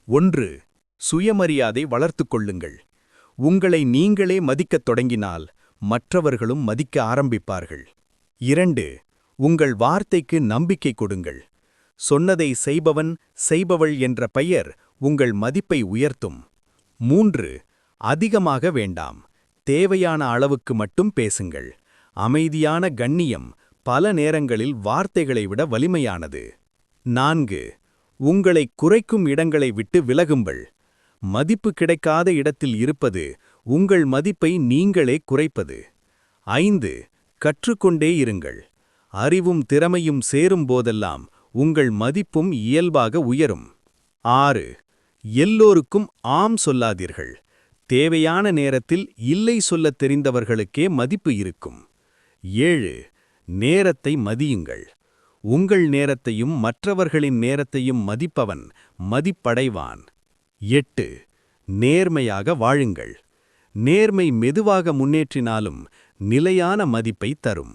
1. சுயமரியாதை வளர்த்துக் கொள்ளுங்கள். உங்களை நீங்களே மதிக்கத் தொடங்கினால் மற்றவர்களும் மதிக்க ஆரம்பிப்பார்கள். 2. உங்கள் வார்த்தைக்கு நம்பிக்கை கொடுங்கள். சொன்னதை செய்பவன் செய்பவள் என்ற பெயர் உங்கள் மதிப்பை உயர்த்தும். 3. அதிகமாக வேண்டாம். தேவையான அளவுக்கு மட்டும் பேசுங்கள். அமைதியான கண்ணியம் பல நேரங்களில் வார்த்தைகளை விட வலிமையானது. 4. உங்களை குறைக்கும் இடங்களை விட்டு விலகுங்கள். மதிப்பு கிடைக்காத இடத்தில் இருப்பது உங்கள் மதிப்பை நீங்களே குறைப்பது. 5. கற்றுக்கொண்டே இருங்கள். அறிவும் திறமையும் சேரும் போதெல்லாம் உங்கள் மதிப்பும் இயல்பாக உயரும். 6. எல்லோருக்கும் ஆம் சொல்லாதீர்கள். தேவையான நேரத்தில் இல்லை சொல்லத் தெரிந்தவர்களுக்கே மதிப்பு இருக்கும். 7. நேரத்தை மதியுங்கள். உங்கள் நேரத்தையும் மற்றவர்களின் நேரத்தையும் மதிப்பவன் மதிப்படைவான். 8. நேர்மையாக வாழுங்கள். நேர்மை மெதுவாக முன்னேற்றினாலும் நிலையான மதிப்பை தரும்.